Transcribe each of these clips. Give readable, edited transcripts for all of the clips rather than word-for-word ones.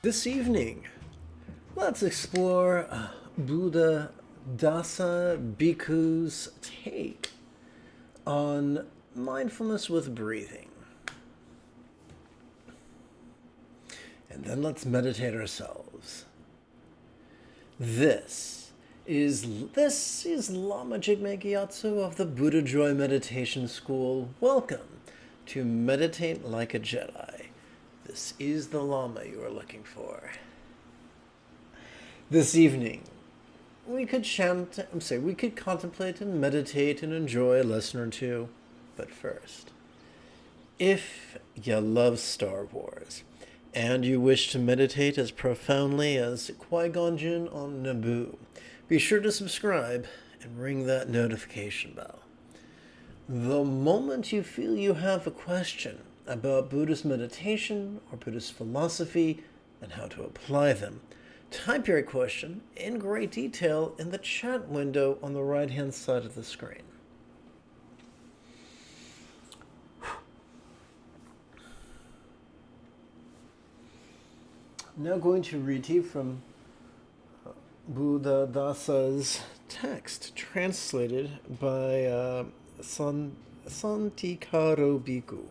This evening, let's explore Buddhadasa Bhikkhu's take on mindfulness with breathing. And then let's meditate ourselves. This is Lama Jigme Gyatso of the Buddha Joy Meditation School. Welcome to Meditate Like a Jedi. This is the Lama you are looking for. This evening, we could contemplate and meditate and enjoy a lesson or two. But first, if you love Star Wars and you wish to meditate as profoundly as Qui-Gon Jinn on Naboo, be sure to subscribe and ring that notification bell. The moment you feel you have a question about Buddhist meditation or Buddhist philosophy and how to apply them, type your question in great detail in the chat window on the right-hand side of the screen. I'm now going to read to you from Buddhadasa's text, translated by Santikaro Bhikkhu.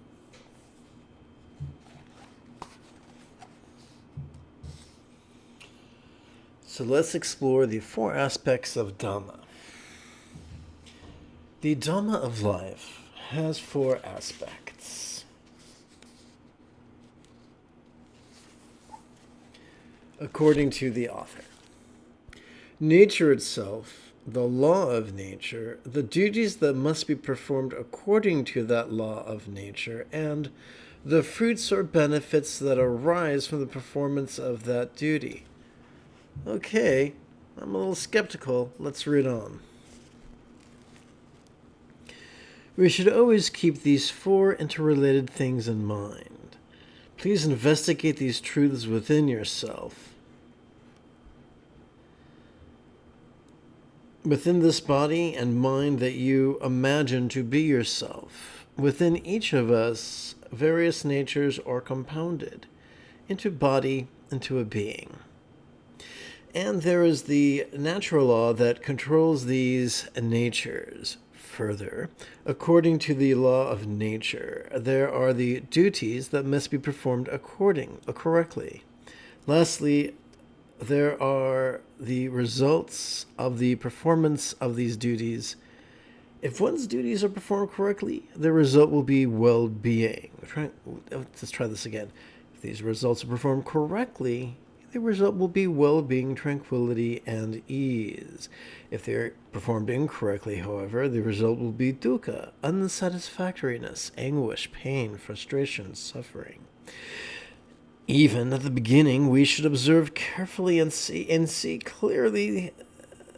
So let's explore the four aspects of Dhamma. The Dhamma of life has four aspects. According to the author, nature itself, the law of nature, the duties that must be performed according to that law of nature, and the fruits or benefits that arise from the performance of that duty. Okay, I'm a little skeptical. Let's read on. We should always keep these four interrelated things in mind. Please investigate these truths within yourself. Within this body and mind that you imagine to be yourself, within each of us, various natures are compounded into body, into a being. And there is the natural law that controls these natures. Further, according to the law of nature, there are the duties that must be performed correctly. Lastly, there are the results of the performance of these duties. If one's duties are performed correctly, the result will be well-being. Let's try this again. If these results are performed correctly, the result will be well-being, tranquility, and ease. If they are performed incorrectly, however, the result will be dukkha, unsatisfactoriness, anguish, pain, frustration, suffering. Even at the beginning, we should observe carefully and see clearly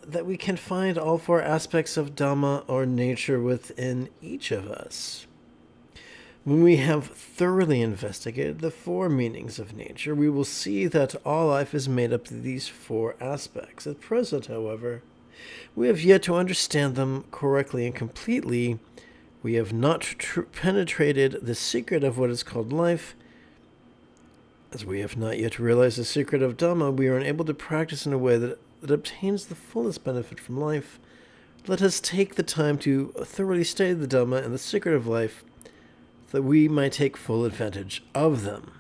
that we can find all four aspects of Dhamma or nature within each of us. When we have thoroughly investigated the four meanings of nature, we will see that all life is made up of these four aspects. At present, however, we have yet to understand them correctly and completely. We have not penetrated the secret of what is called life. As we have not yet realized the secret of Dhamma, we are unable to practice in a way that obtains the fullest benefit from life. Let us take the time to thoroughly study the Dhamma and the secret of life, that we might take full advantage of them.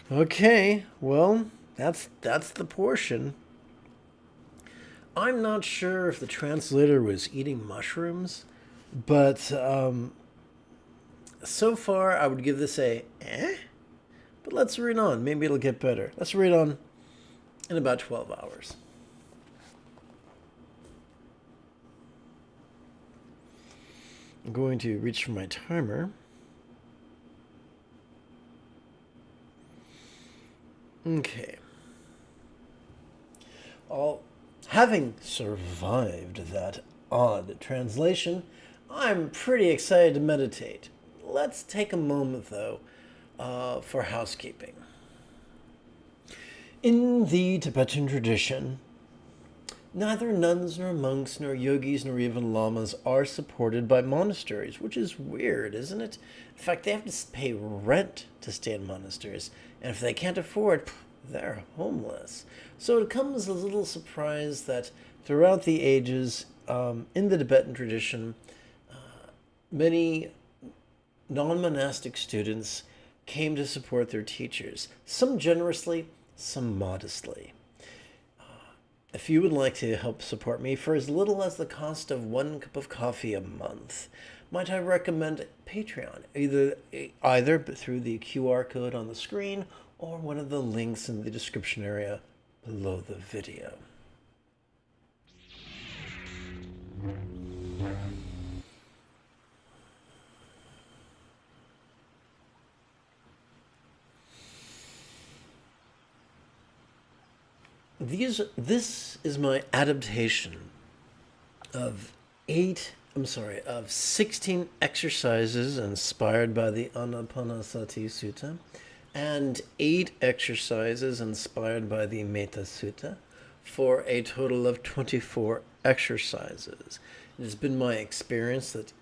Okay, well, that's the portion. I'm not sure if the translator was eating mushrooms, but so far I would give this a But let's read on. Maybe it'll get better. Let's read on in about 12 hours. I'm going to reach for my timer. Okay. Having survived that odd translation, I'm pretty excited to meditate. Let's take a moment, though, for housekeeping. In the Tibetan tradition, Neither nuns nor monks nor yogis nor even lamas are supported by monasteries, which is weird, isn't it? In fact, they have to pay rent to stay in monasteries, and if they can't afford, they're homeless. So it comes as a little surprise that throughout the ages, in the Tibetan tradition, many non-monastic students came to support their teachers, some generously, some modestly. If you would like to help support me for as little as the cost of 1 cup of coffee a month, might I recommend Patreon, either through the QR code on the screen or one of the links in the description area below the video. This is my adaptation of 16 exercises inspired by the Anapanasati Sutta and 8 exercises inspired by the Metta Sutta for a total of 24 exercises. It has been my experience that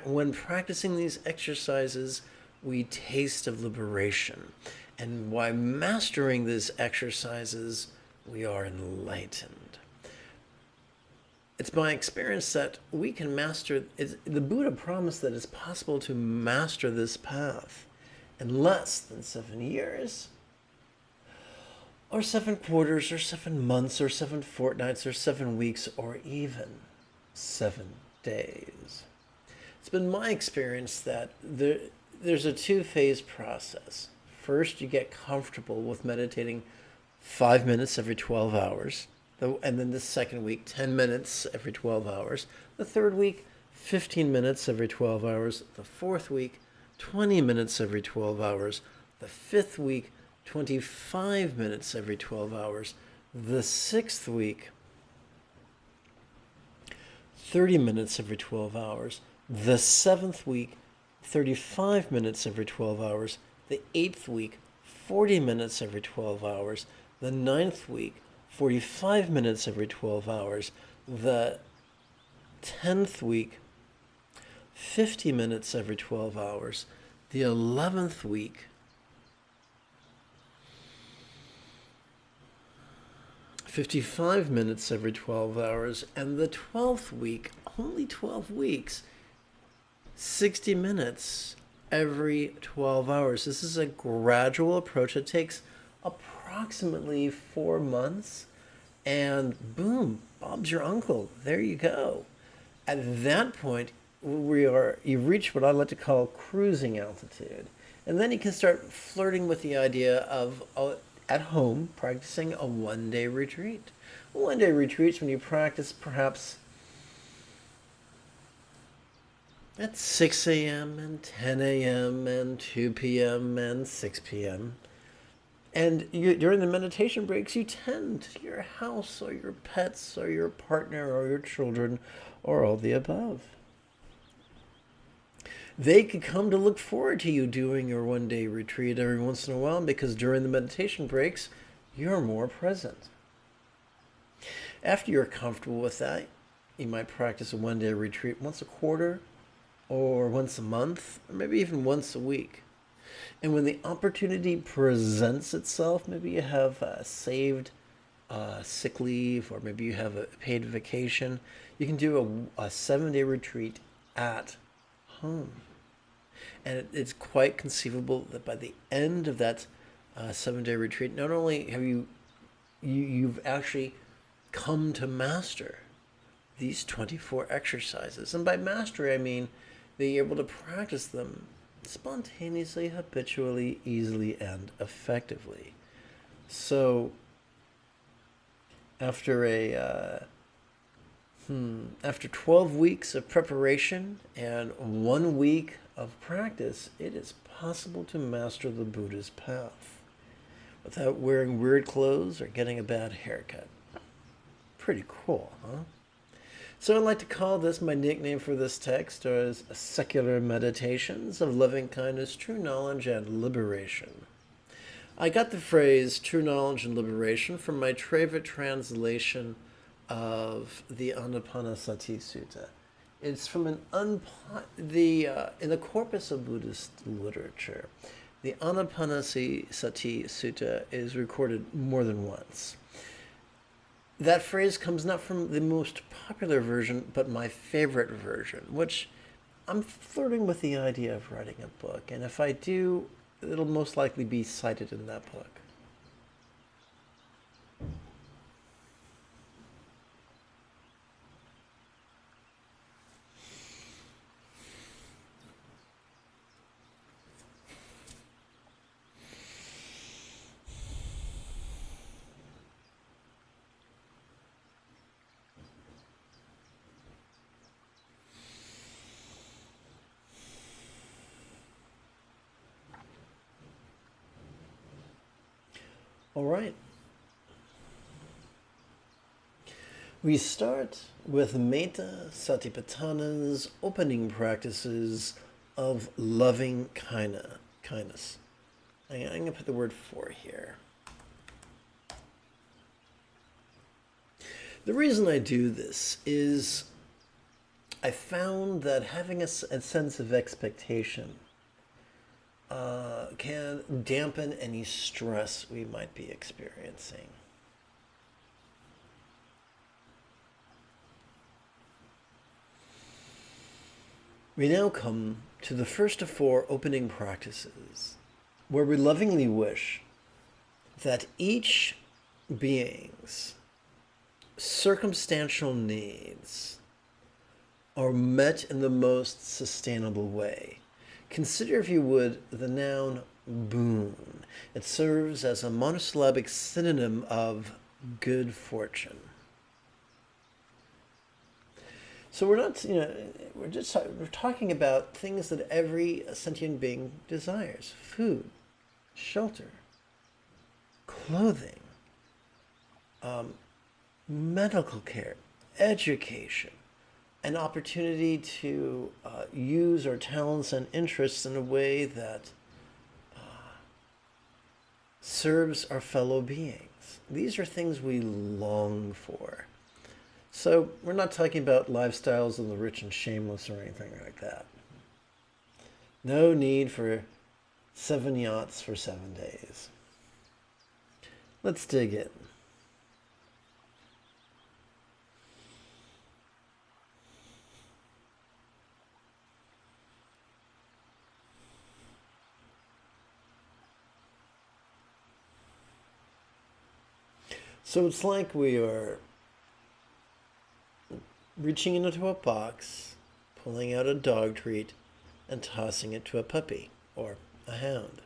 when practicing these exercises, we taste of liberation. And by mastering these exercises, we are enlightened. It's my experience that we can master. The Buddha promised that it's possible to master this path in less than 7 years, or 7 quarters, or 7 months, or 7 fortnights, or 7 weeks, or even 7 days. It's been my experience that there's a 2-phase process. First, you get comfortable with meditating 5 minutes every 12 hours. And then the second week, 10 minutes every 12 hours. The third week, 15 minutes every 12 hours. The fourth week, 20 minutes every 12 hours. The fifth week, 25 minutes every 12 hours. The sixth week, 30 minutes every 12 hours. The seventh week, 35 minutes every 12 hours. The 8th week, 40 minutes every 12 hours. The 9th week, 45 minutes every 12 hours. The 10th week, 50 minutes every 12 hours. The 11th week, 55 minutes every 12 hours. And the 12th week, only 12 weeks, 60 minutes every 12 hours. This is a gradual approach. It takes approximately 4 months, and boom, Bob's your uncle. There you go. At that point, you reach what I like to call cruising altitude. And then you can start flirting with the idea of, at home, practicing a 1-day retreat. A 1-day retreat is when you practice perhaps at 6 a.m. and 10 a.m. and 2 p.m. and 6 p.m. And during the meditation breaks, you tend to your house or your pets or your partner or your children or all the above. They could come to look forward to you doing your 1-day retreat every once in a while because during the meditation breaks, you're more present. After you're comfortable with that, you might practice a 1-day retreat once a quarter, or once a month, or maybe even once a week. And when the opportunity presents itself, maybe you have saved sick leave, or maybe you have a paid vacation, you can do a 7-day retreat at home. And it's quite conceivable that by the end of that 7-day retreat, not only have you've actually come to master these 24 exercises. And by mastery, I mean that you're able to practice them spontaneously, habitually, easily, and effectively. So after 12 weeks of preparation and 1 week of practice, it is possible to master the Buddha's path without wearing weird clothes or getting a bad haircut. Pretty cool, huh? So I'd like to call this, my nickname for this text, as Secular Meditations of Loving Kindness, True Knowledge, and Liberation. I got the phrase true knowledge and liberation from my favorite translation of the Anapanasati Sutta. It's from in the corpus of Buddhist literature. The Anapanasati Sutta is recorded more than once. That phrase comes not from the most popular version, but my favorite version, which I'm flirting with the idea of writing a book, and if I do, it'll most likely be cited in that book. All right. We start with Metta Satipatthana's opening practices of loving kindness. I'm going to put the word "for" here. The reason I do this is I found that having a sense of expectation can dampen any stress we might be experiencing. We now come to the first of 4 opening practices, where we lovingly wish that each being's circumstantial needs are met in the most sustainable way. Consider, if you would, the noun boon. It serves as a monosyllabic synonym of good fortune. So we're not, we're talking about things that every sentient being desires: food, shelter, clothing, medical care, education, an opportunity to use our talents and interests in a way that serves our fellow beings. These are things we long for. So we're not talking about lifestyles of the rich and shameless or anything like that. No need for 7 yachts for 7 days. Let's dig in. So it's like we are reaching into a box, pulling out a dog treat, and tossing it to a puppy or a hound.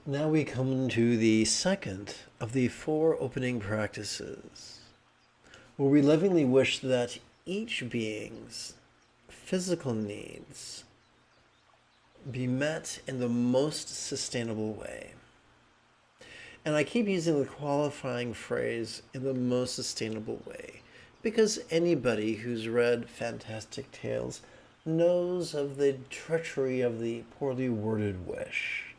Now we come to the second of the 4 opening practices, where we lovingly wish that each being's physical needs be met in the most sustainable way. And I keep using the qualifying phrase in the most sustainable way because anybody who's read fantastic tales knows of the treachery of the poorly worded wish.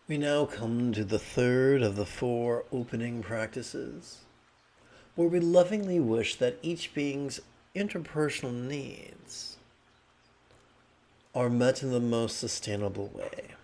We now come to the third of the 4 opening practices, where we lovingly wish that each being's interpersonal needs are met in the most sustainable way.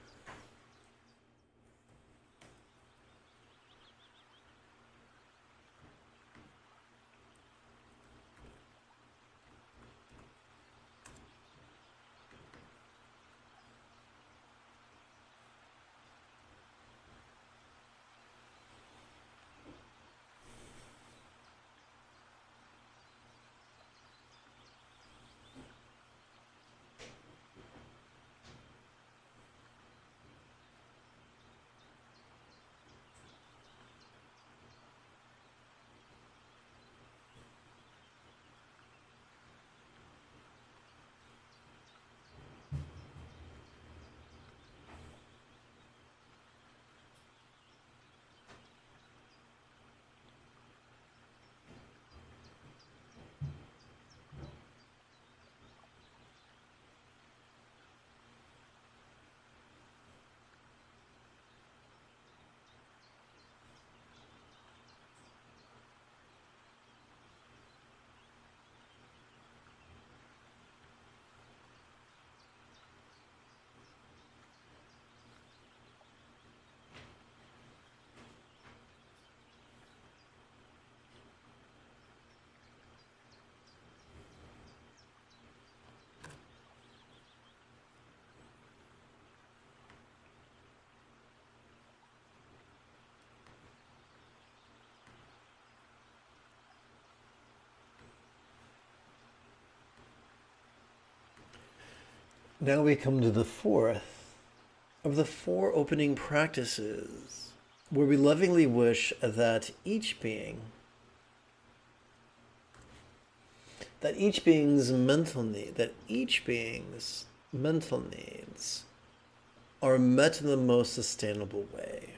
Now we come to the 4th of the 4 opening practices, where we lovingly wish that each being's mental needs are met in the most sustainable way.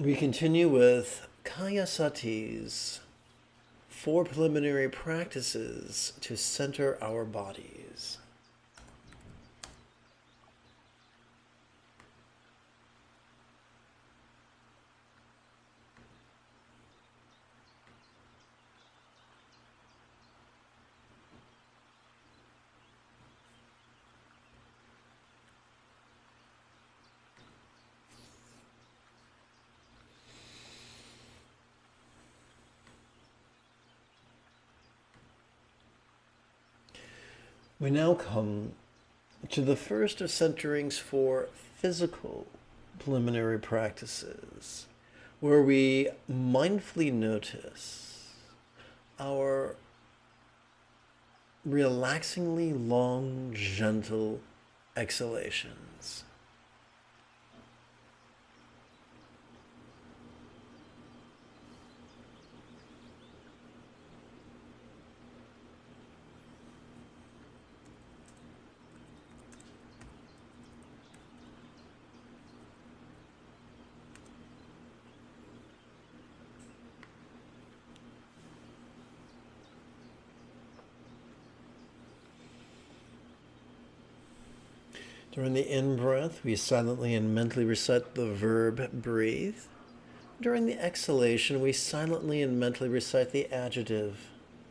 We continue with Kaya Sati's 4 preliminary practices to center our bodies. We now come to the first of centering's 4 physical preliminary practices, where we mindfully notice our relaxingly long, gentle exhalations. During the in-breath, we silently and mentally recite the verb breathe. During the exhalation, we silently and mentally recite the adjective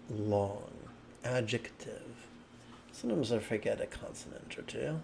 long. Adjective. Sometimes I forget a consonant or two.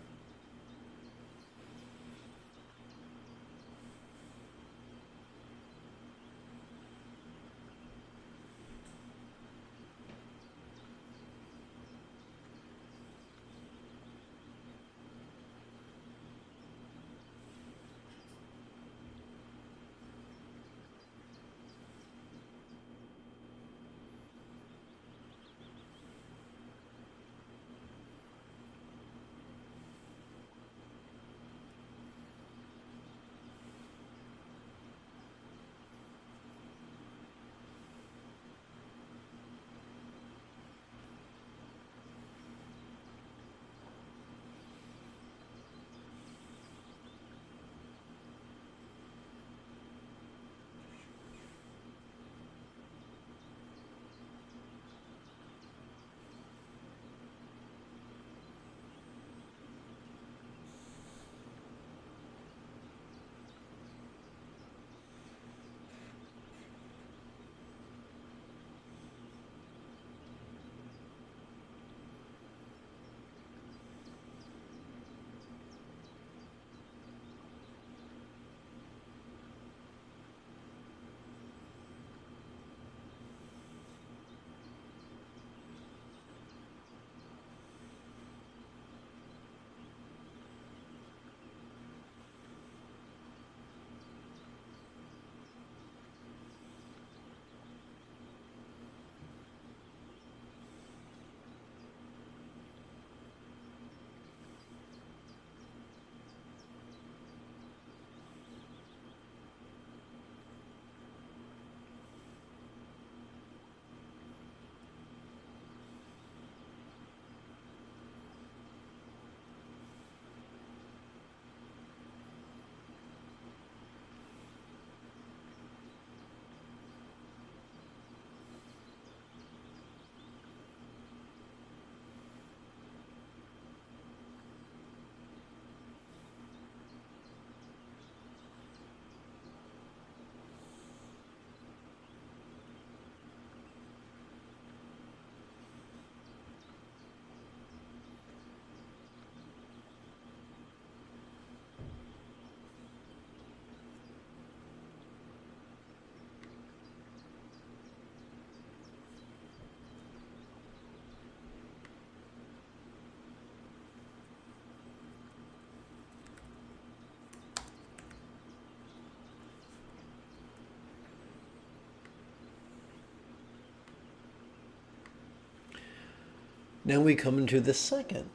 Now we come into the second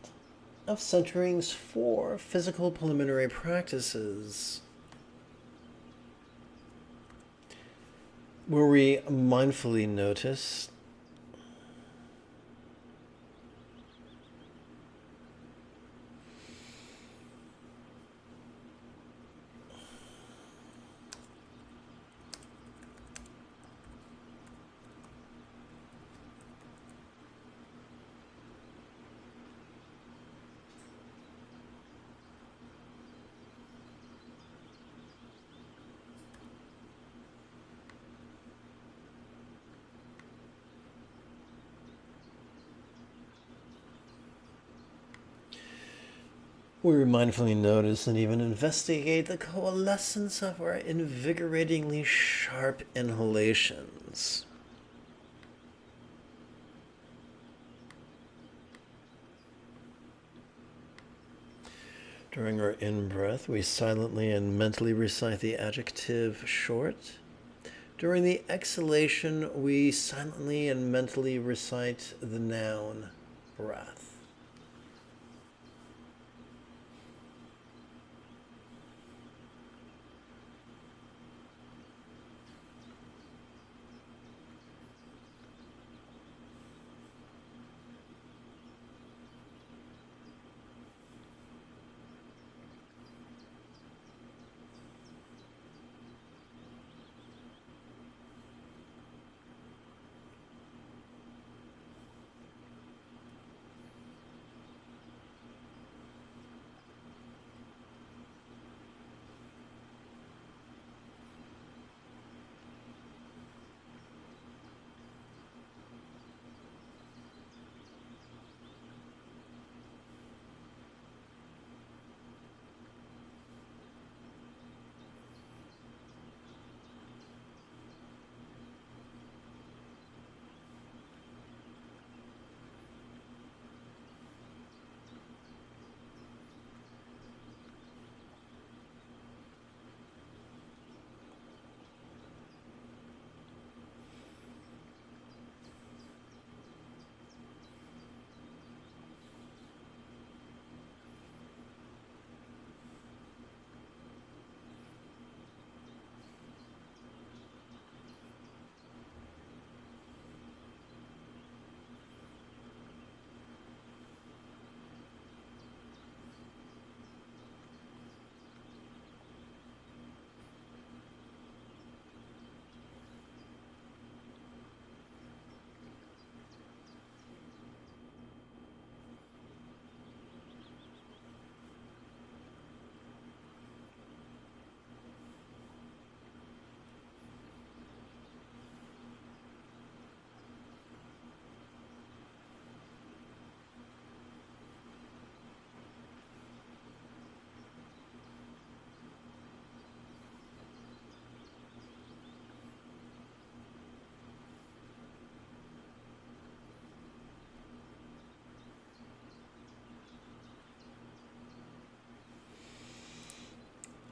of centering's 4 physical preliminary practices, where we mindfully notice We mindfully notice and even investigate the coalescence of our invigoratingly sharp inhalations. During our in-breath, we silently and mentally recite the adjective short. During the exhalation, we silently and mentally recite the noun breath.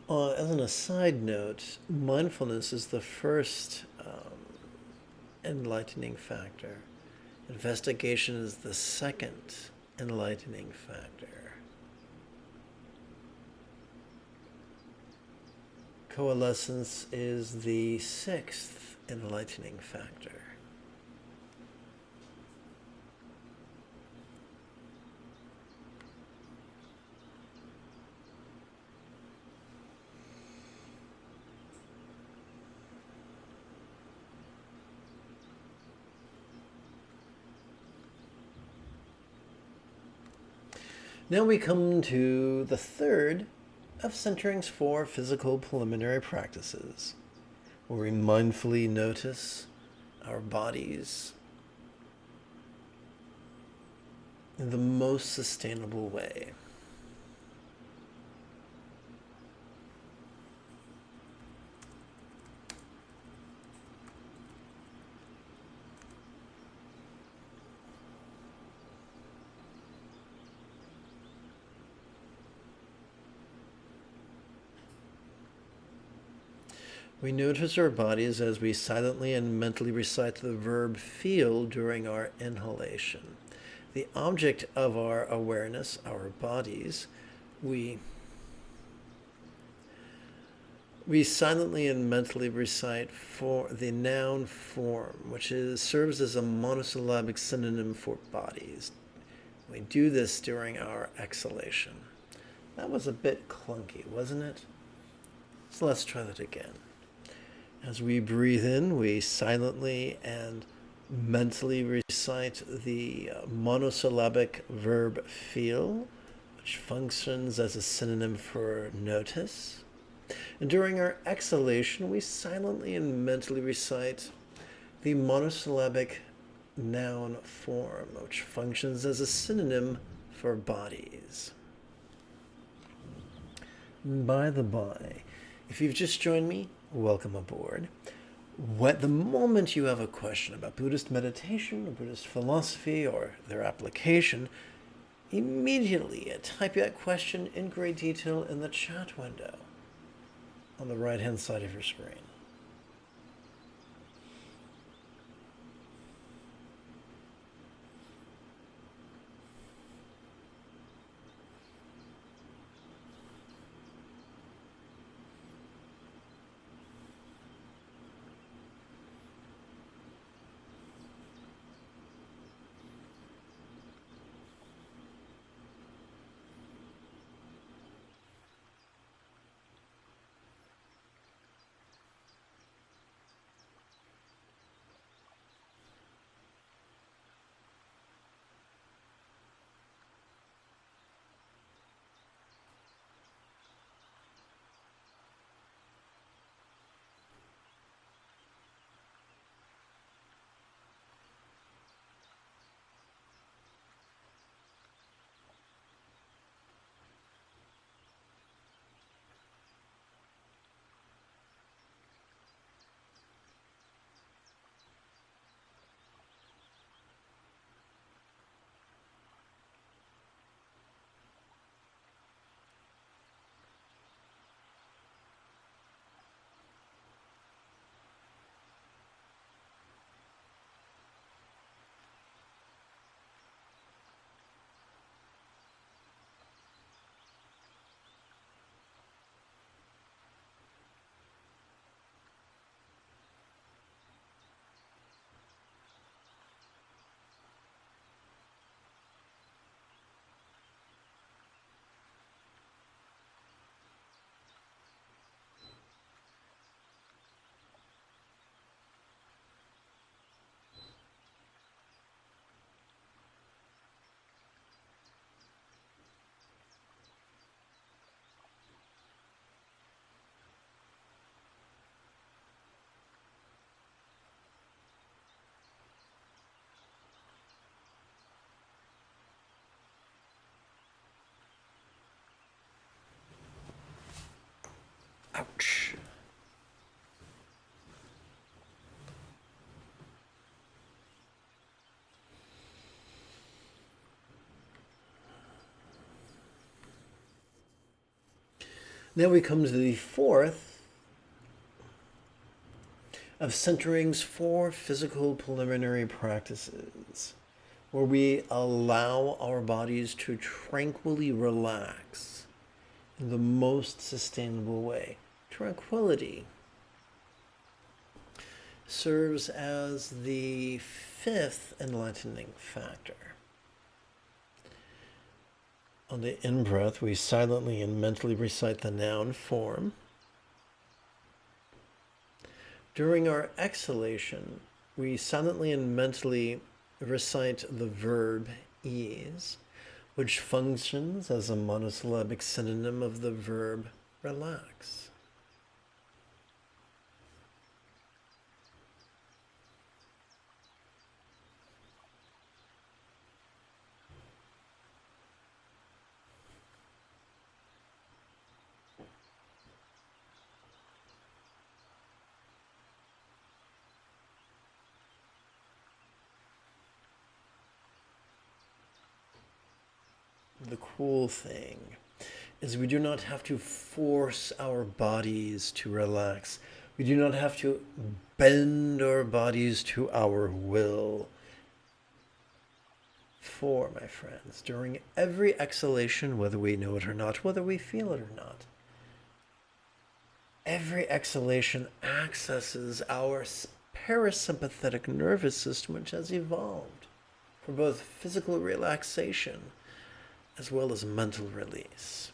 As an aside note, mindfulness is the first enlightening factor. Investigation is the second enlightening factor. Coalescence is the sixth enlightening factor. Now we come to the third of Centering's four physical preliminary practices, where we mindfully notice our bodies in the most sustainable way. We notice our bodies as we silently and mentally recite the verb feel during our inhalation. The object of our awareness, our bodies, we silently and mentally recite for the noun form, which serves as a monosyllabic synonym for bodies. We do this during our exhalation. That was a bit clunky, wasn't it? So let's try that again. As we breathe in, we silently and mentally recite the monosyllabic verb feel, which functions as a synonym for notice. And during our exhalation, we silently and mentally recite the monosyllabic noun form, which functions as a synonym for bodies. By the by, if you've just joined me, welcome aboard. The moment you have a question about Buddhist meditation or Buddhist philosophy or their application, immediately type that question in great detail in the chat window on the right-hand side of your screen. Ouch. Now we come to the fourth of Centering's 4 physical preliminary practices, where we allow our bodies to tranquilly relax in the most sustainable way. Tranquility serves as the 5th enlightening factor. On the in-breath, we silently and mentally recite the noun form. During our exhalation, we silently and mentally recite the verb ease, which functions as a monosyllabic synonym of the verb relax. The cool thing is we do not have to force our bodies to relax. We do not have to bend our bodies to our will. For, my friends, during every exhalation, whether we know it or not, whether we feel it or not, every exhalation accesses our parasympathetic nervous system, which has evolved for both physical relaxation as well as mental release.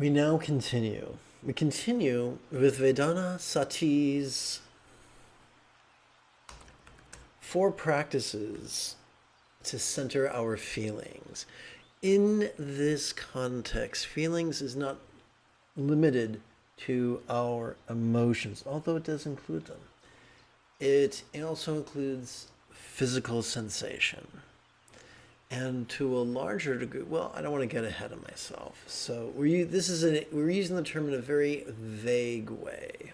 We now continue. We continue with Vedana Sati's 4 practices to center our feelings. In this context, feelings is not limited to our emotions, although it does include them. It also includes physical sensation. And to a larger degree, well, I don't want to get ahead of myself. So we're using the term in a very vague way.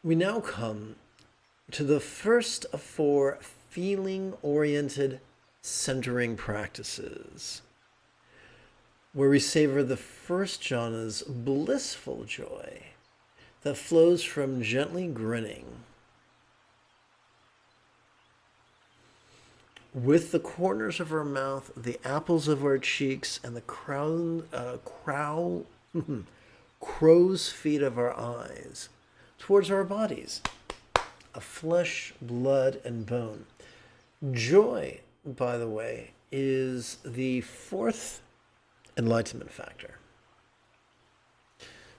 We now come to the first of 4 feeling-oriented centering practices, where we savor the first jhana's blissful joy that flows from gently grinning with the corners of our mouth, the apples of our cheeks, and the crow's feet of our eyes towards our bodies of flesh, blood, and bone. Joy, by the way, is the 4th enlightenment factor.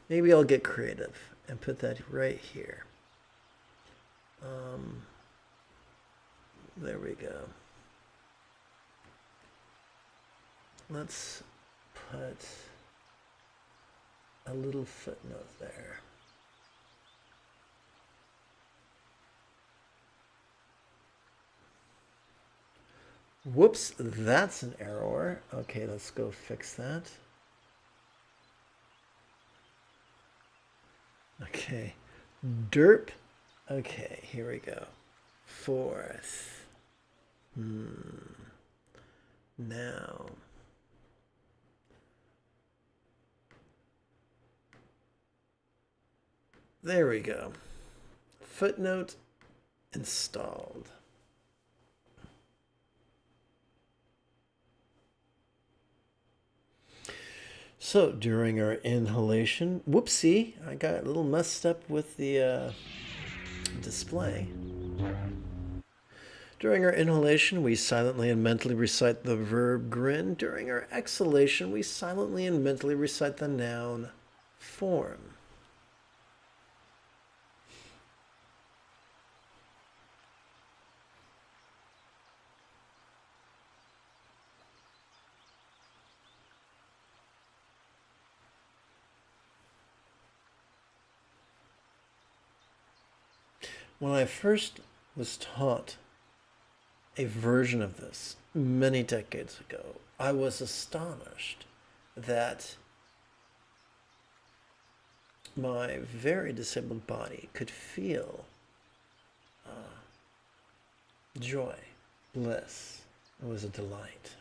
Maybe I'll get creative and put that right here. There we go. Let's put a little footnote there. Whoops, that's an error. Okay, let's go fix that. Okay, derp. Okay, here we go. 4th. Now. There we go. Footnote installed. So during our inhalation, whoopsie, I got a little messed up with the display. During our inhalation, we silently and mentally recite the verb grin. During our exhalation, we silently and mentally recite the noun form. When I first was taught a version of this many decades ago, I was astonished that my very disabled body could feel joy, bliss. It was a delight.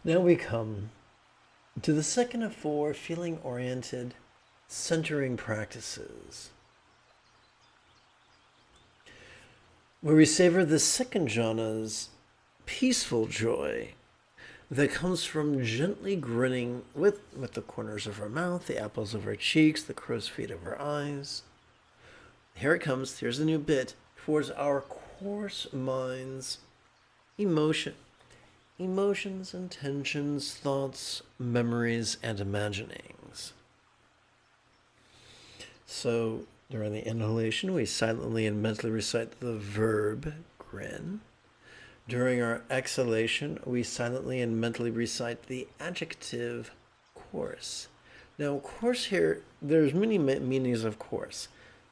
Now we come to the second of 4 feeling-oriented centering practices, where we savor the second jhana's peaceful joy that comes from gently grinning with the corners of our mouth, the apples of our cheeks, the crow's feet of our eyes. Here it comes. Here's a new bit towards our coarse minds, emotions, intentions, thoughts, memories, and imaginings. So during the inhalation, we silently and mentally recite the verb grin. During our exhalation, we silently and mentally recite the adjective coarse. Now, coarse here, there's many meanings of coarse.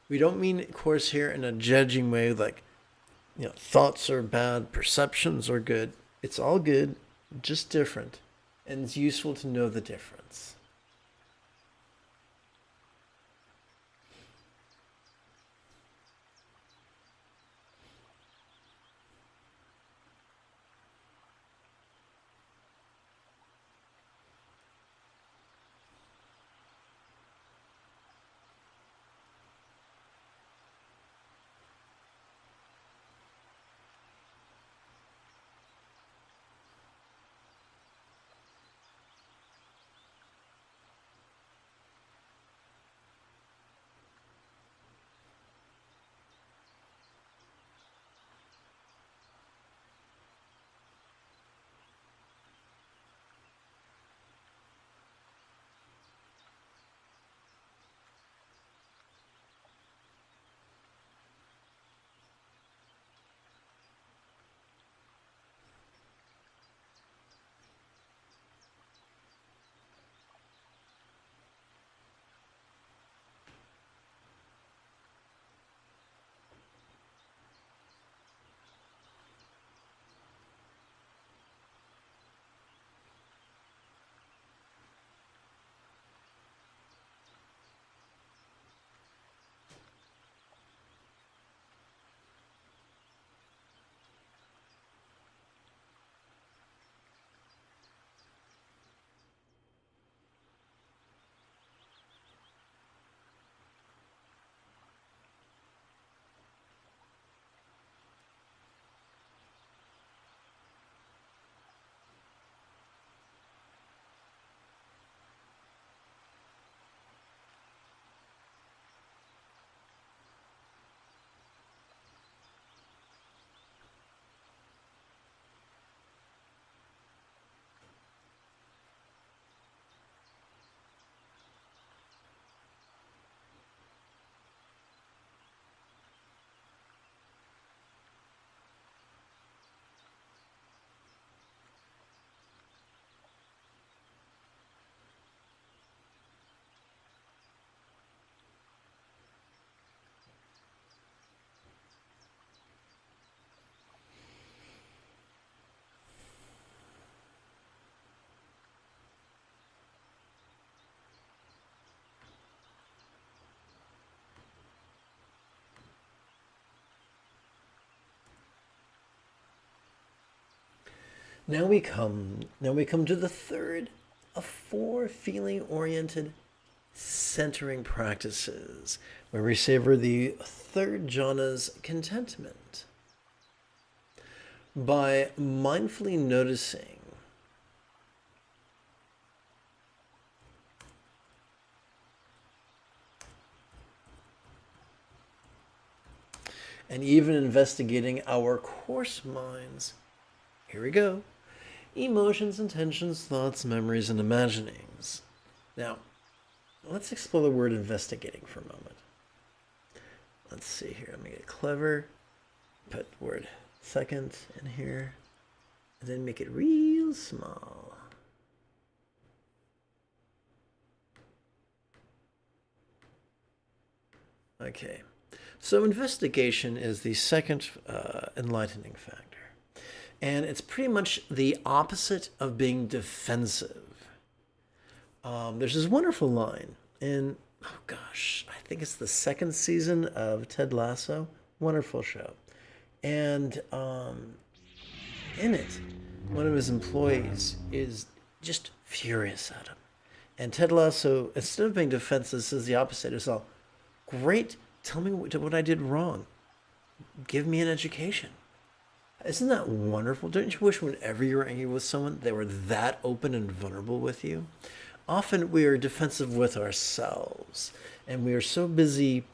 We don't mean coarse here in a judging way, like, thoughts are bad, perceptions are good. It's all good, just different. And it's useful to know the difference. Now we come to the third of 4 feeling-oriented centering practices, where we savor the third jhana's contentment by mindfully noticing and even investigating our coarse minds. Here we go. Emotions, intentions, thoughts, memories, and imaginings. Now, let's explore the word investigating for a moment. Let's see here. Let me get clever. Put word second in here. And then make it real small. Okay. So investigation is the second enlightening factor. And it's pretty much the opposite of being defensive. There's this wonderful line in, oh gosh, I think it's the second season of Ted Lasso. Wonderful show. And in it, one of his employees is just furious at him. And Ted Lasso, instead of being defensive, says the opposite. It's all, great, tell me what I did wrong. Give me an education. Isn't that wonderful? Don't you wish whenever you're angry with someone, they were that open and vulnerable with you? Often we are defensive with ourselves, and we are so busy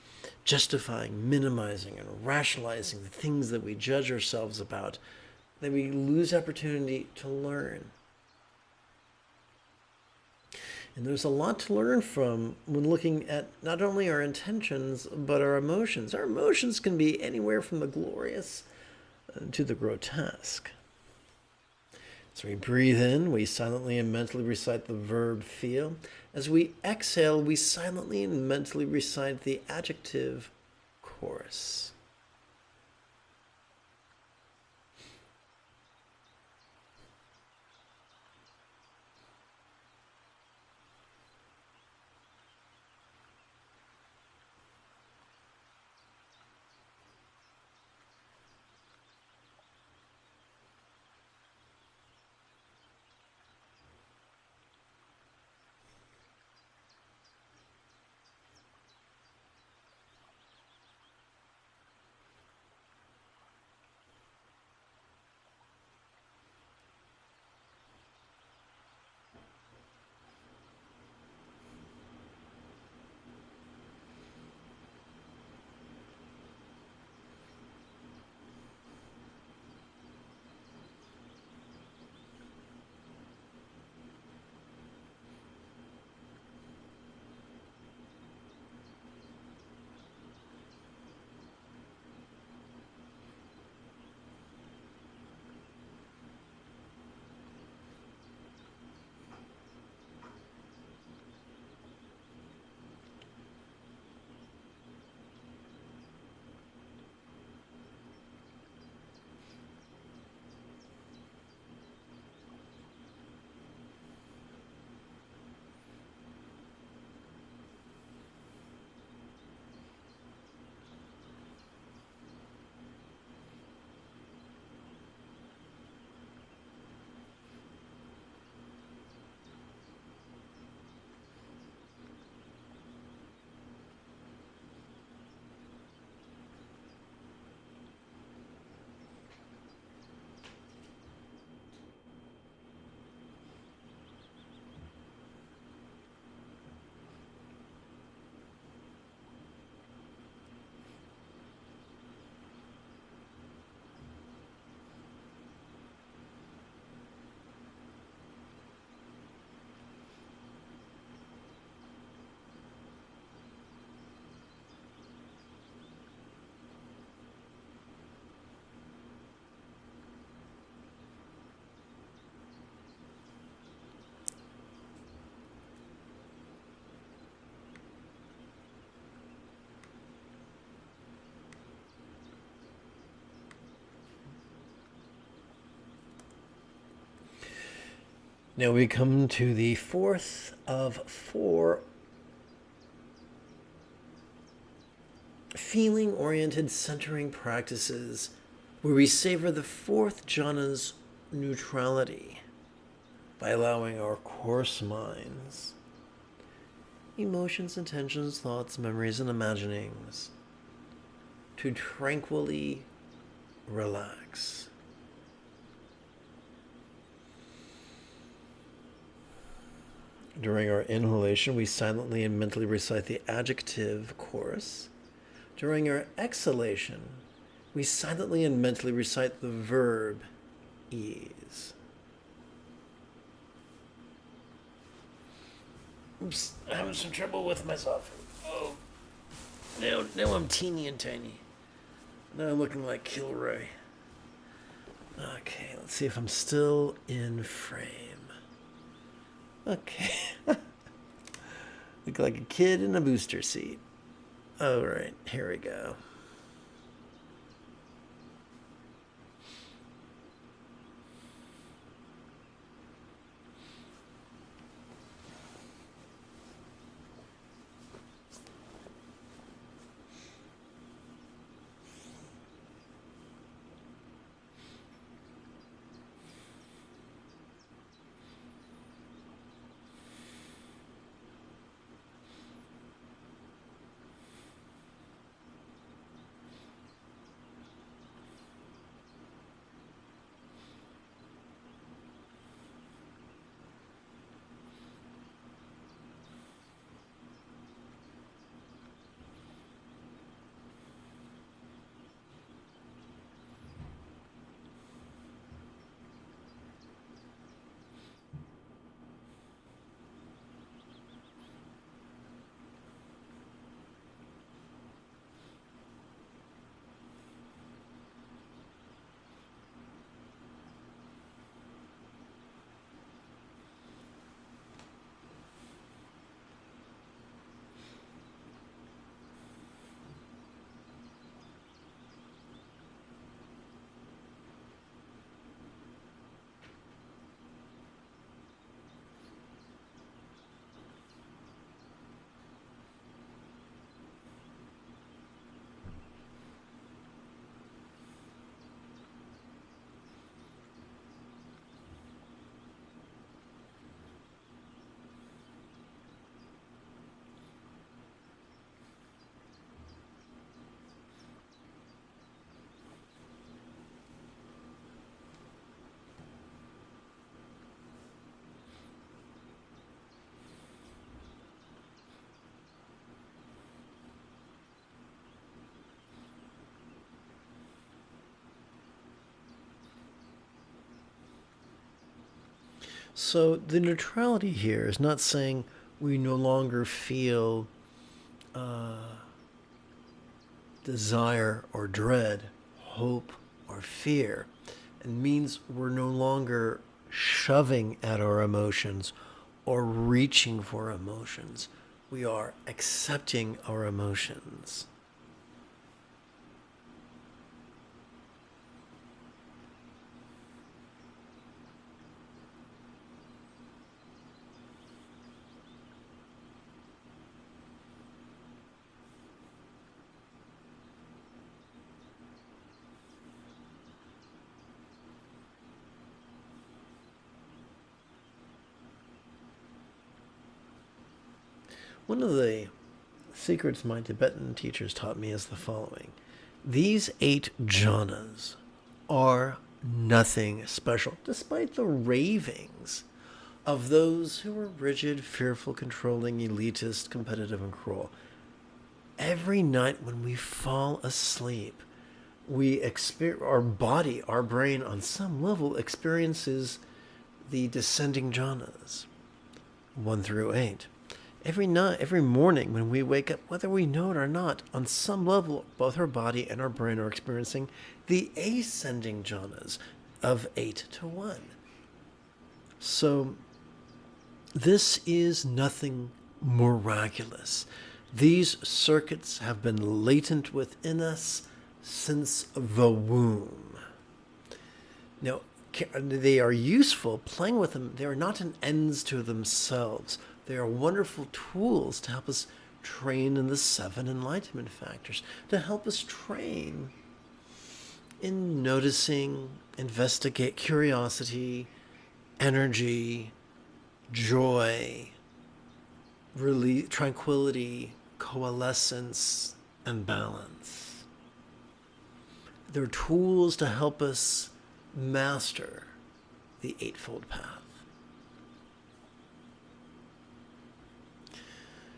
justifying, minimizing, and rationalizing the things that we judge ourselves about that we lose opportunity to learn. And there's a lot to learn from when looking at not only our intentions, but our emotions. Our emotions can be anywhere from the glorious to the grotesque. As we breathe in, we silently and mentally recite the verb feel. As we exhale, we silently and mentally recite the adjective chorus. Now we come to the fourth of 4 feeling-oriented centering practices where we savor the 4th jhana's neutrality by allowing our coarse minds, emotions, intentions, thoughts, memories, and imaginings to tranquilly relax. During our inhalation, we silently and mentally recite the adjective chorus. During our exhalation, we silently and mentally recite the verb ease. Oops, I'm having some trouble with myself. Oh, now I'm teeny and tiny. Now I'm looking like Kilroy. Okay, let's see if I'm still in frame. Okay. Look like a kid in a booster seat. All right, here we go. So the neutrality here is not saying we no longer feel desire or dread, hope or fear. It means we're no longer shoving at our emotions or reaching for emotions. We are accepting our emotions. One of the secrets my Tibetan teachers taught me is the following. These 8 jhanas are nothing special, despite the ravings of those who are rigid, fearful, controlling, elitist, competitive, and cruel. Every night when we fall asleep, our body, our brain, on some level experiences the descending jhanas, 1 through 8. Every night, every morning when we wake up, whether we know it or not, on some level, both our body and our brain are experiencing the ascending jhanas of 8 to 1. So this is nothing miraculous. These circuits have been latent within us since the womb. Now, they are useful. Playing with them, they are not an ends to themselves. They are wonderful tools to help us train in the 7 enlightenment factors, to help us train in noticing, investigate, curiosity, energy, joy, tranquility, coalescence, and balance. They're tools to help us master the Eightfold Path.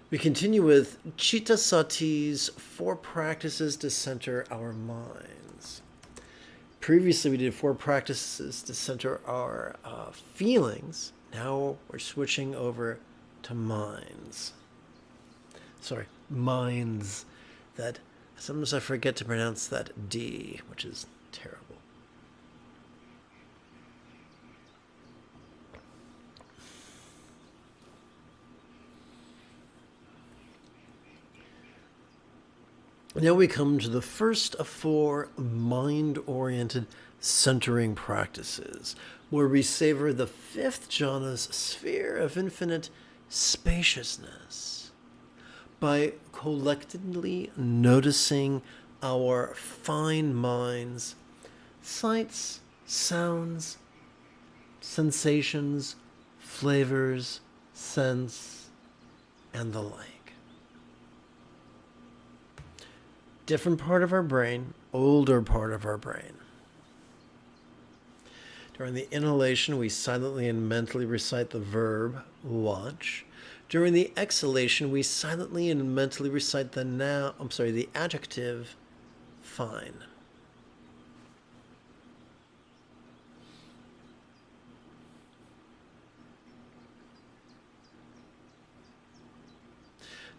We continue with Chitta Sati's 4 practices to center our minds. Previously, we did 4 practices to center our feelings. Now we're switching over to minds. Minds. That sometimes I forget to pronounce that D, which is terrible. Now we come to the first of 4 mind-oriented centering practices, where we savor the 5th jhana's sphere of infinite spaciousness by collectively noticing our fine minds, sights, sounds, sensations, flavors, scents, and the like. Different part of our brain, older part of our brain. During the inhalation, we silently and mentally recite the verb, watch. During the exhalation, we silently and mentally recite the adjective, fine.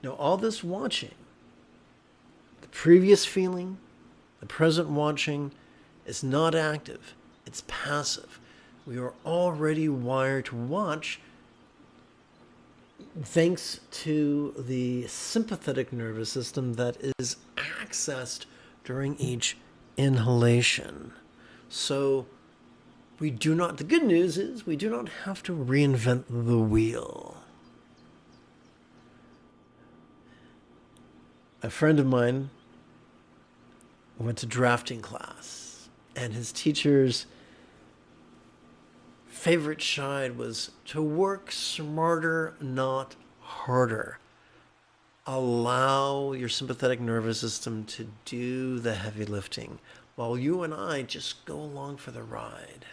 Now, all this watching, the previous feeling, the present watching, is not active. It's passive. We are already wired to watch thanks to the sympathetic nervous system that is accessed during each inhalation. So the good news is we do not have to reinvent the wheel. A friend of mine went to drafting class, and his teacher's favorite chide was to work smarter, not harder. Allow your sympathetic nervous system to do the heavy lifting, while you and I just go along for the ride.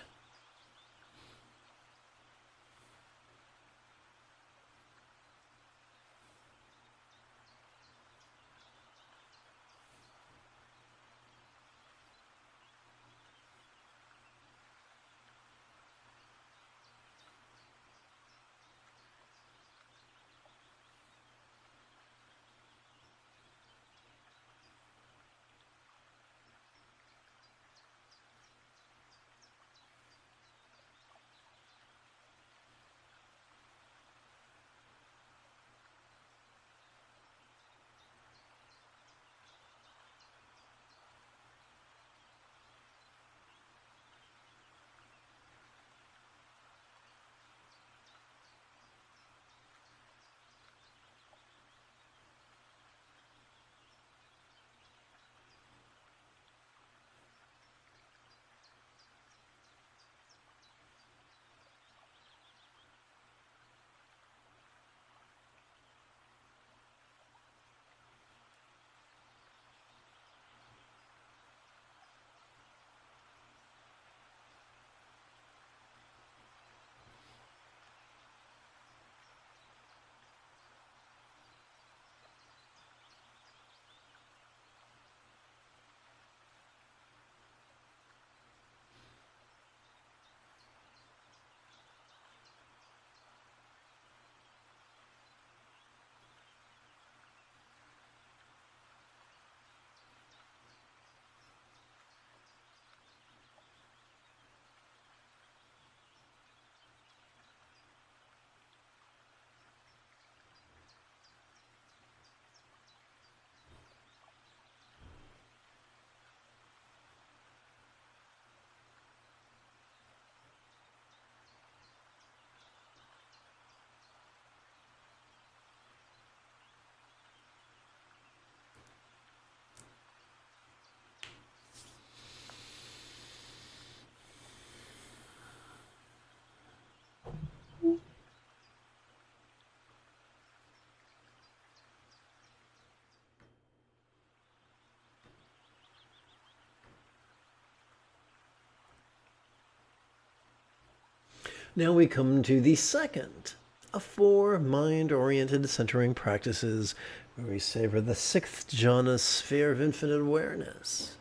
Now we come to the second of 4 mind-oriented centering practices where we savor the 6th jhana sphere of infinite awareness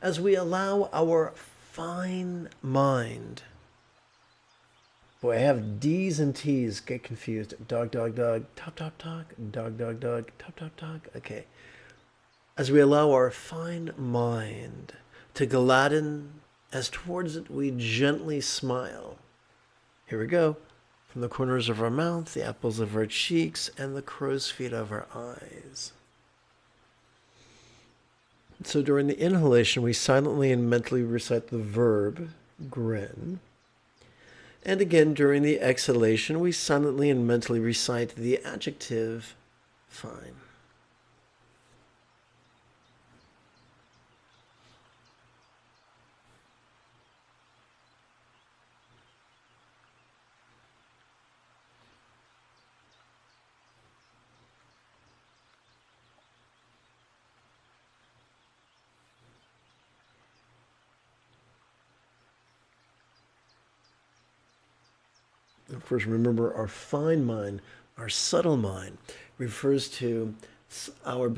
as we allow our fine mind. Boy, I have D's and T's get confused. Dog, dog, dog, top, top, talk. Dog, dog, dog, top, top, talk. Okay. As we allow our fine mind to gladden as towards it we gently smile. Here we go. From the corners of our mouth, the apples of our cheeks, and the crow's feet of our eyes. So during the inhalation, we silently and mentally recite the verb, grin. And again, during the exhalation, we silently and mentally recite the adjective, fine. Of course, remember our fine mind, our subtle mind, refers to our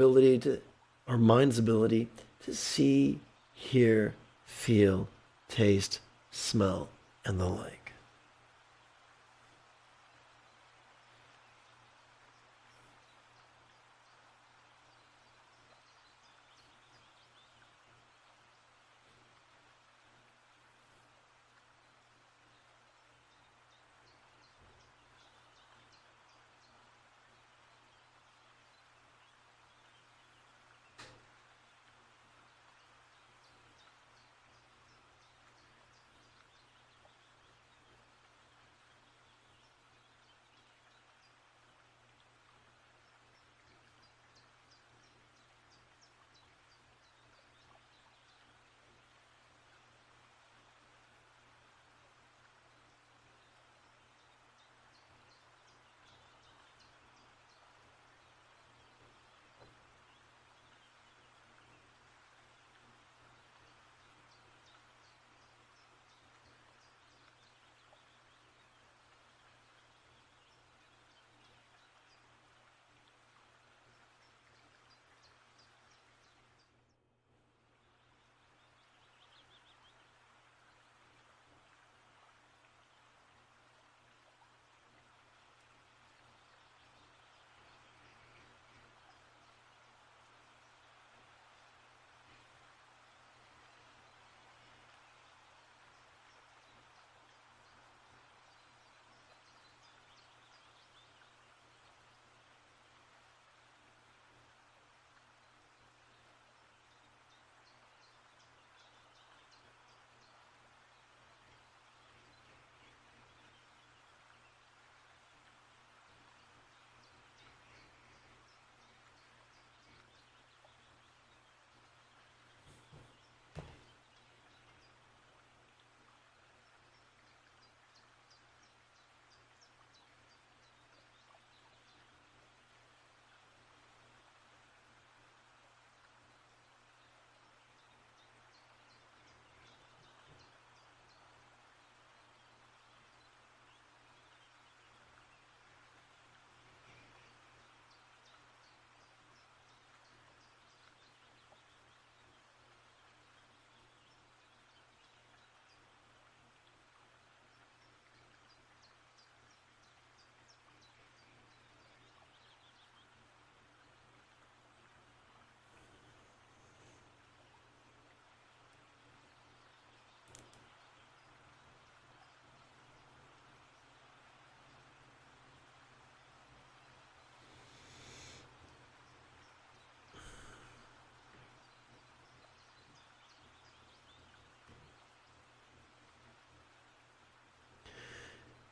mind's ability to see, hear, feel, taste, smell, and the like.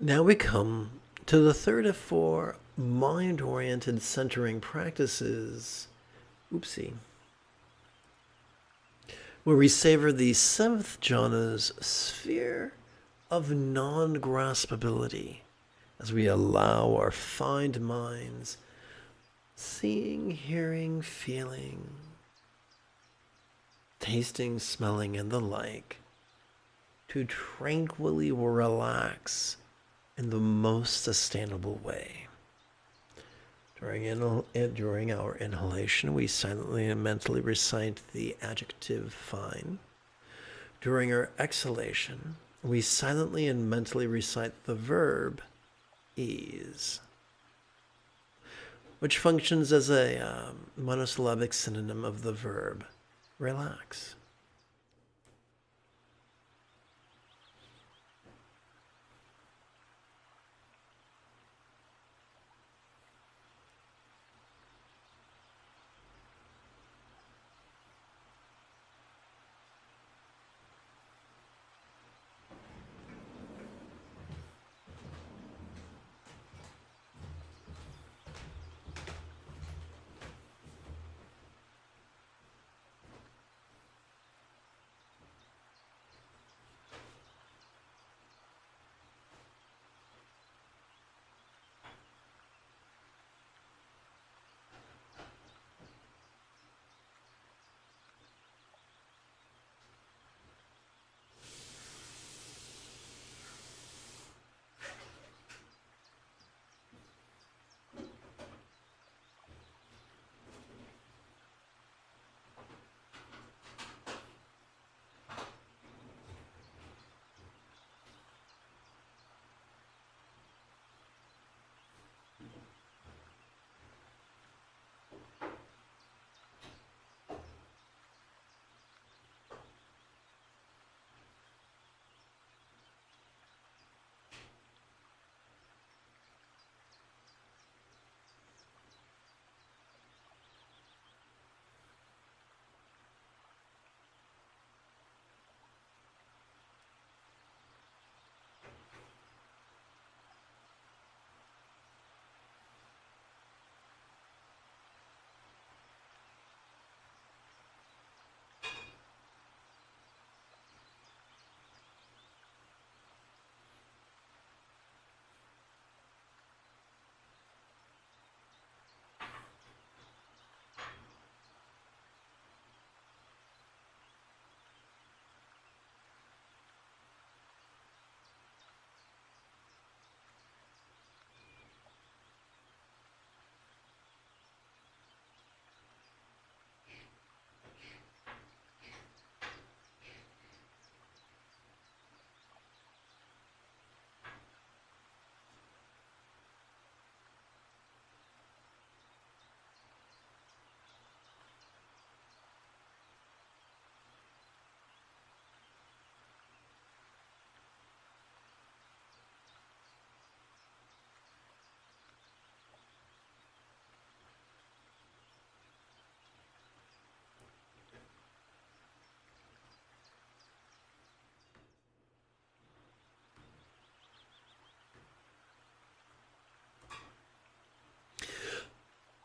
Now we come to the third of 4 mind-oriented centering practices, where we savor the 7th jhana's sphere of non-graspability as we allow our fine minds, seeing, hearing, feeling, tasting, smelling, and the like, to tranquilly relax in the most sustainable way. During our inhalation, we silently and mentally recite the adjective fine. During our exhalation, we silently and mentally recite the verb ease, which functions as a monosyllabic synonym of the verb relax.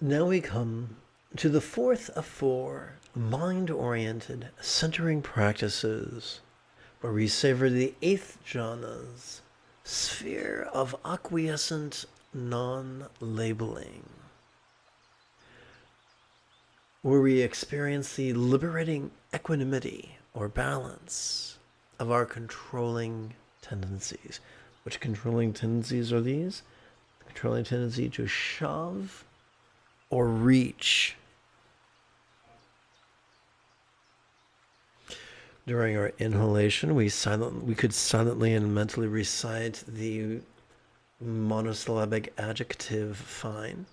Now we come to the fourth of 4 mind-oriented centering practices, where we savor the 8th jhana's sphere of acquiescent non-labeling, where we experience the liberating equanimity or balance of our controlling tendencies. Which controlling tendencies are these? The controlling tendency to shove or reach. During our inhalation, we could silently and mentally recite the monosyllabic adjective fine.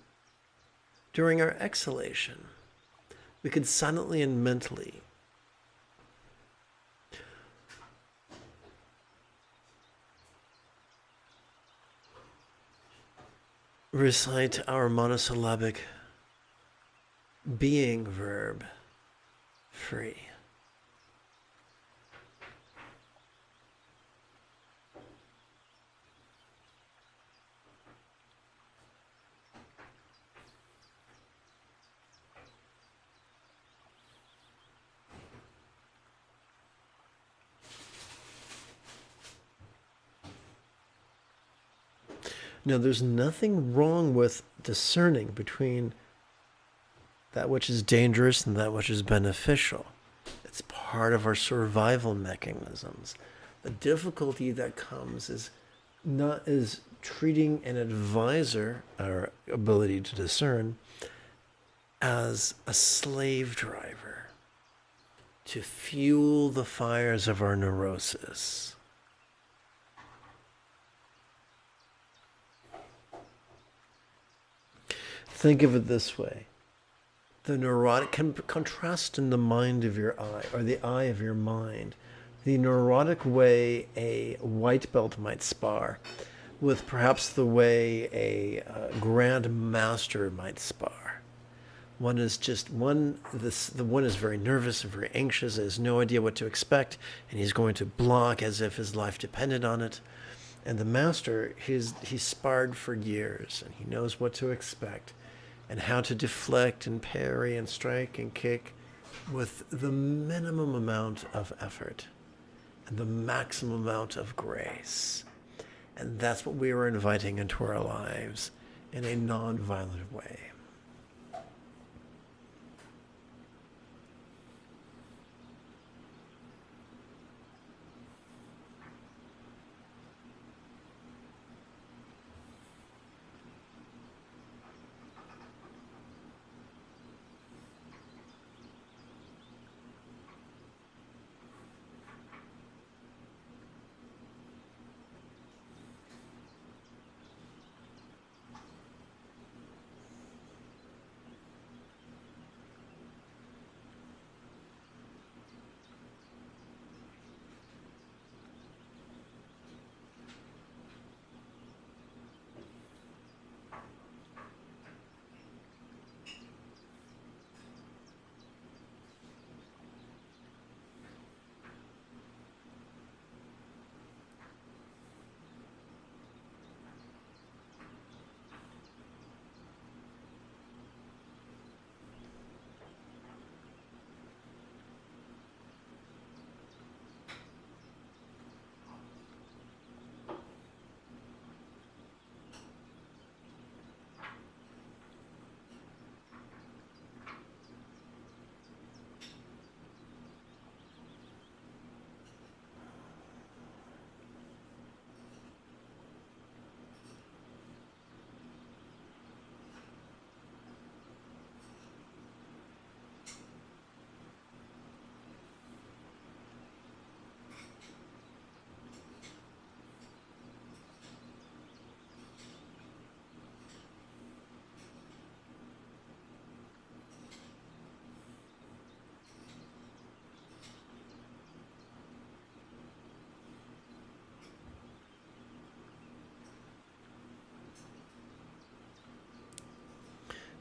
During our exhalation, we could silently and mentally recite our monosyllabic being verb free. Now, there's nothing wrong with discerning between that which is dangerous and that which is beneficial. It's part of our survival mechanisms. The difficulty that comes is not is treating an advisor, our ability to discern, as a slave driver to fuel the fires of our neurosis. Think of it this way. The neurotic can contrast in the mind of your eye, or the eye of your mind, the neurotic way a white belt might spar with perhaps the way a grand master might spar. One is the one is very nervous and very anxious, has no idea what to expect, and he's going to block as if his life depended on it. And the master, he's sparred for years, and he knows what to expect and how to deflect and parry and strike and kick with the minimum amount of effort and the maximum amount of grace. And that's what we are inviting into our lives in a non-violent way.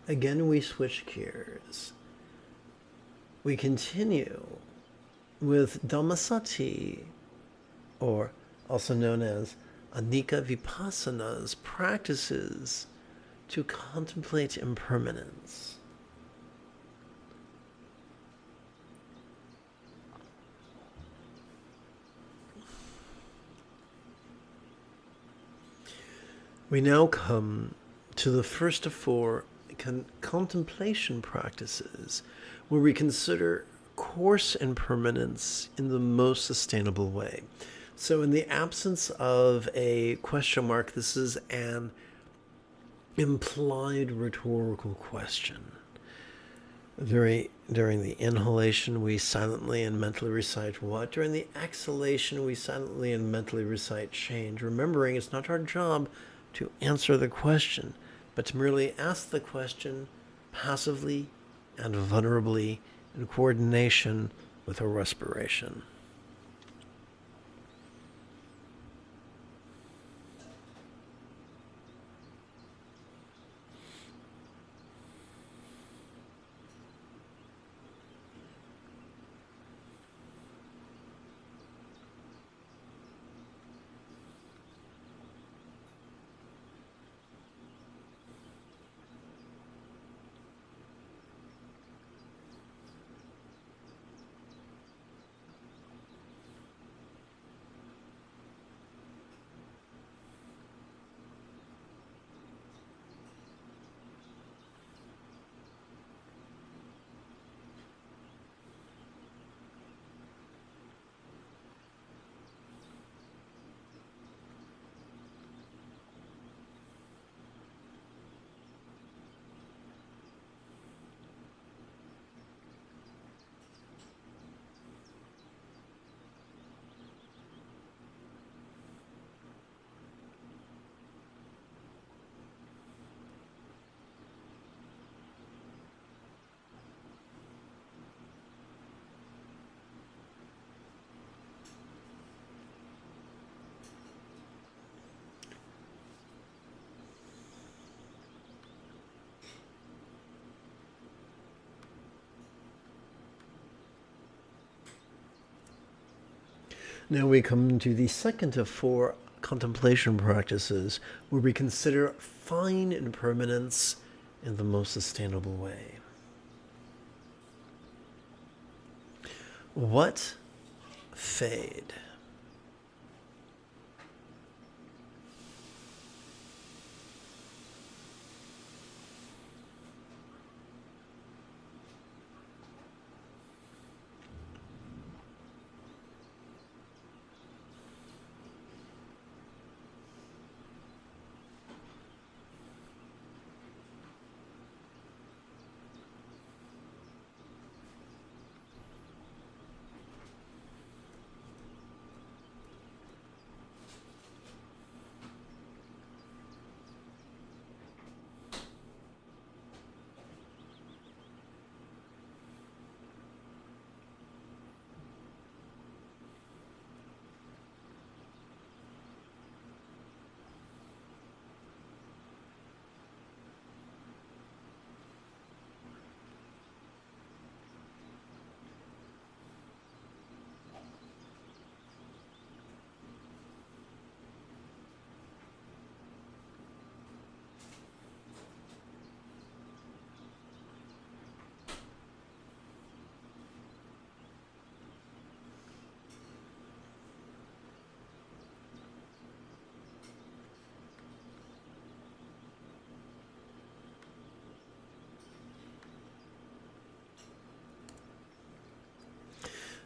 Again, we switch gears. We continue with Dhammasati, or also known as Anika Vipassana's practices to contemplate impermanence. We now come to the first of four contemplation practices, where we consider course impermanence in the most sustainable way. So in the absence of a question mark, this is an implied rhetorical question. During the inhalation, we silently and mentally recite what? During the exhalation, we silently and mentally recite change, remembering it's not our job to answer the question, but to merely ask the question passively and vulnerably in coordination with our respiration. Now we come to the second of 4 contemplation practices, where we consider fine impermanence in the most sustainable way. What fade?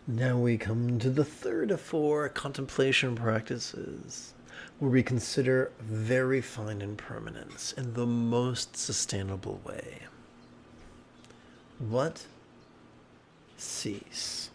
Now we come to the third of 4 contemplation practices, where we consider very fine impermanence in the most sustainable way. What cease?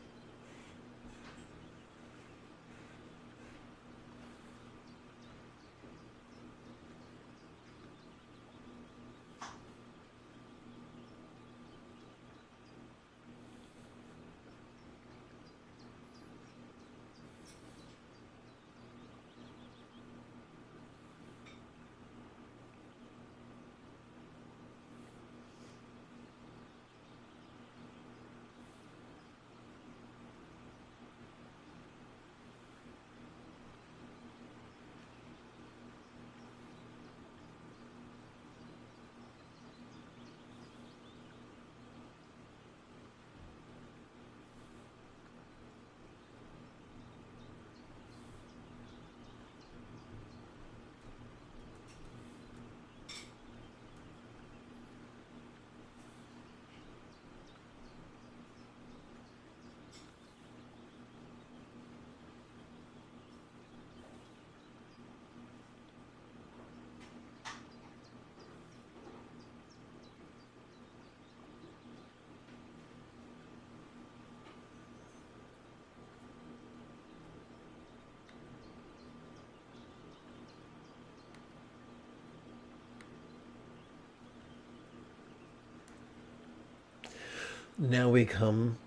Now we come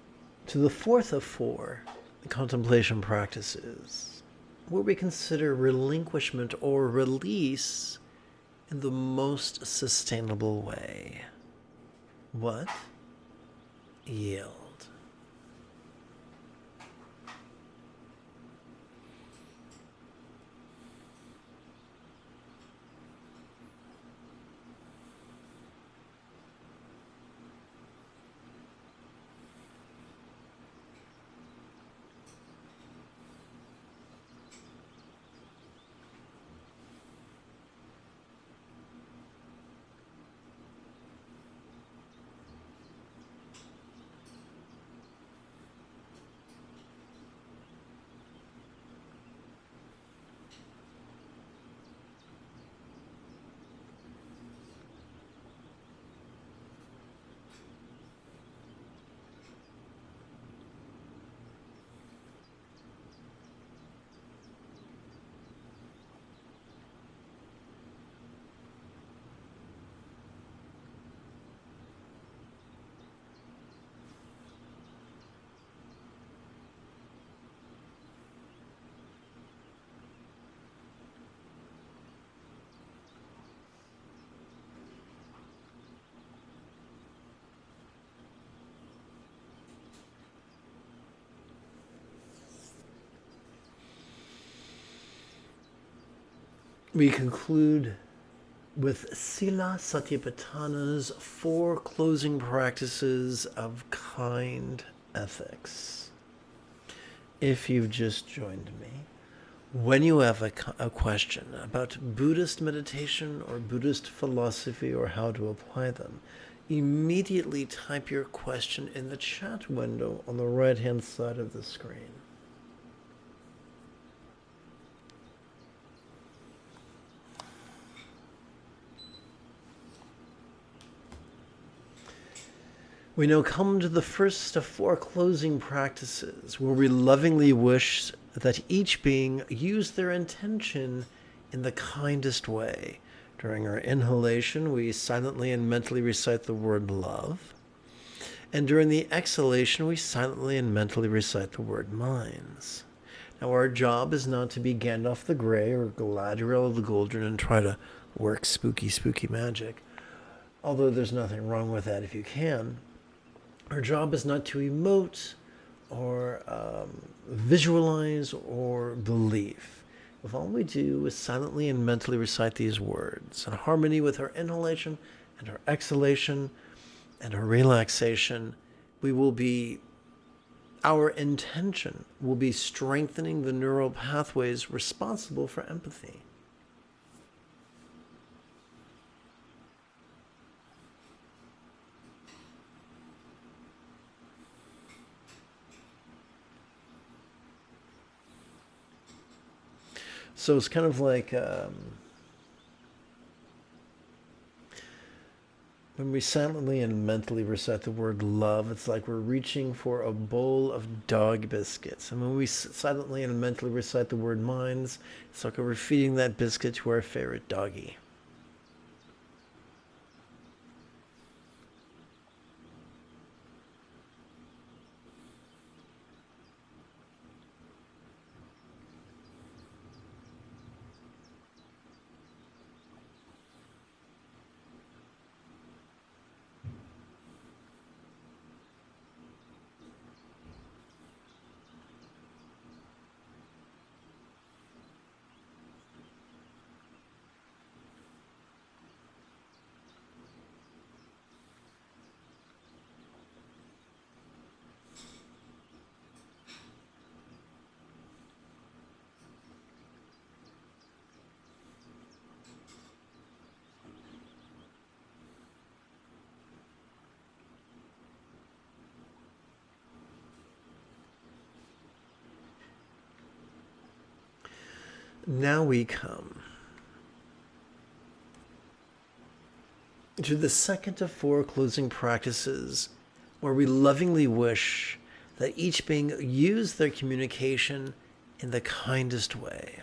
to the fourth of 4 contemplation practices, where we consider relinquishment or release in the most sustainable way. What? Yield. we conclude with Sila Satipatthana's 4 closing practices of kind ethics. If you've just joined me, when you have a question about Buddhist meditation or Buddhist philosophy or how to apply them, immediately type your question in the chat window on the right-hand side of the screen. We now come to the first of 4 closing practices, where we lovingly wish that each being use their intention in the kindest way. During our inhalation, we silently and mentally recite the word love. And during the exhalation, we silently and mentally recite the word minds. Now, our job is not to be Gandalf the Grey or Galadriel the Golden and try to work spooky, spooky magic, although there's nothing wrong with that if you can. Our job is not to emote or visualize or believe. If all we do is silently and mentally recite these words in harmony with our inhalation and our exhalation and our relaxation, our intention will be strengthening the neural pathways responsible for empathy. So it's kind of like when we silently and mentally recite the word love, it's like we're reaching for a bowl of dog biscuits. And when we silently and mentally recite the word minds, it's like we're feeding that biscuit to our favorite doggy. Now we come to the second of 4 closing practices, where we lovingly wish that each being use their communication in the kindest way.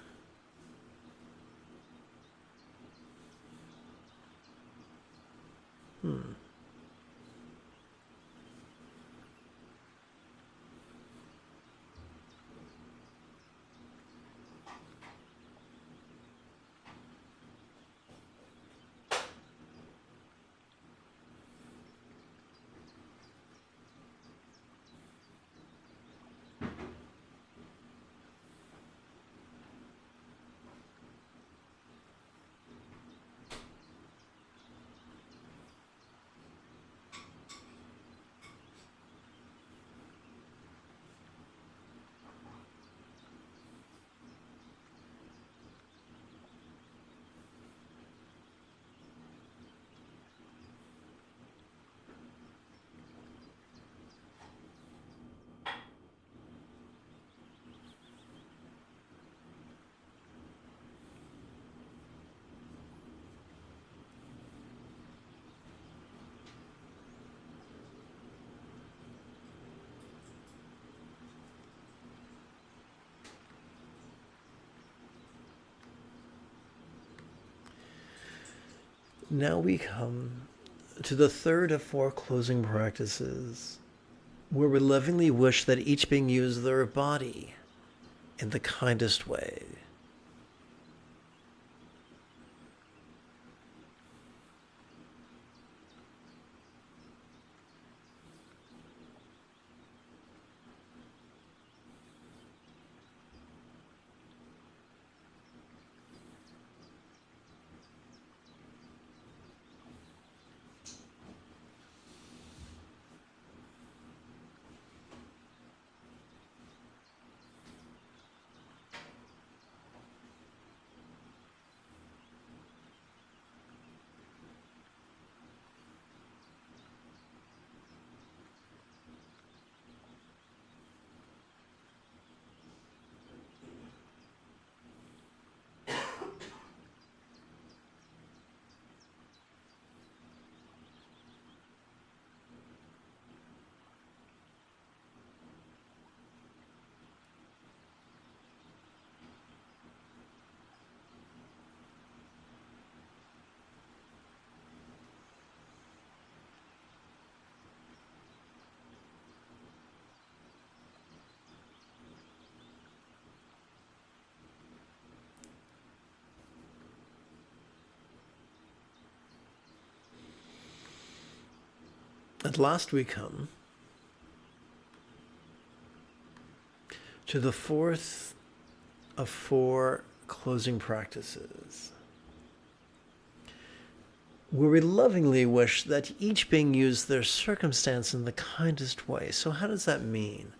Now we come to the third of 4 closing practices, where we lovingly wish that each being use their body in the kindest way. At last we come to the fourth of 4 closing practices, where we lovingly wish that each being use their circumstance in the kindest way. So how does that mean?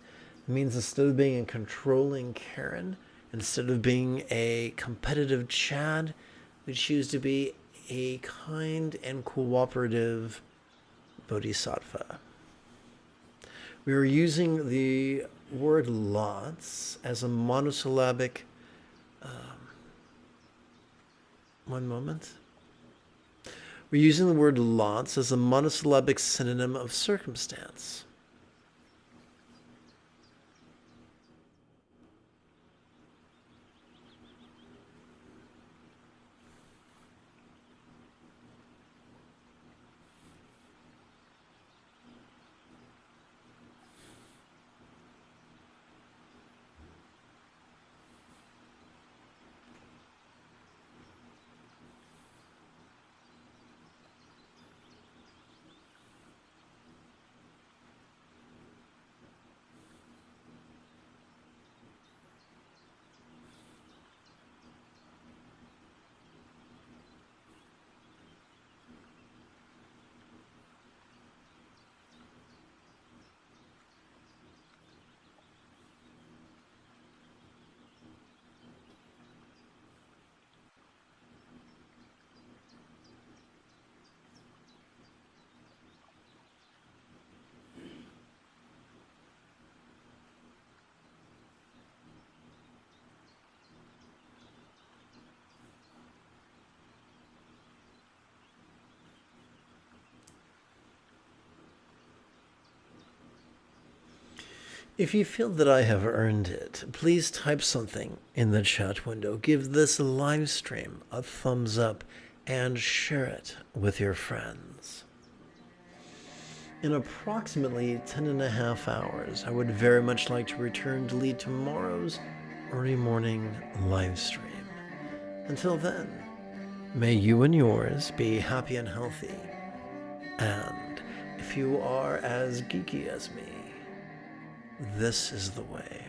It means instead of being a controlling Karen, instead of being a competitive Chad, we choose to be a kind and cooperative Bodhisattva. We are using the word lots as a monosyllabic, one moment. We're using the word lots as a monosyllabic synonym of circumstance. If you feel that I have earned it, please type something in the chat window. Give this live stream a thumbs up and share it with your friends. In approximately 10.5 hours, I would very much like to return to lead tomorrow's early morning live stream. Until then, may you and yours be happy and healthy. And if you are as geeky as me, this is the way.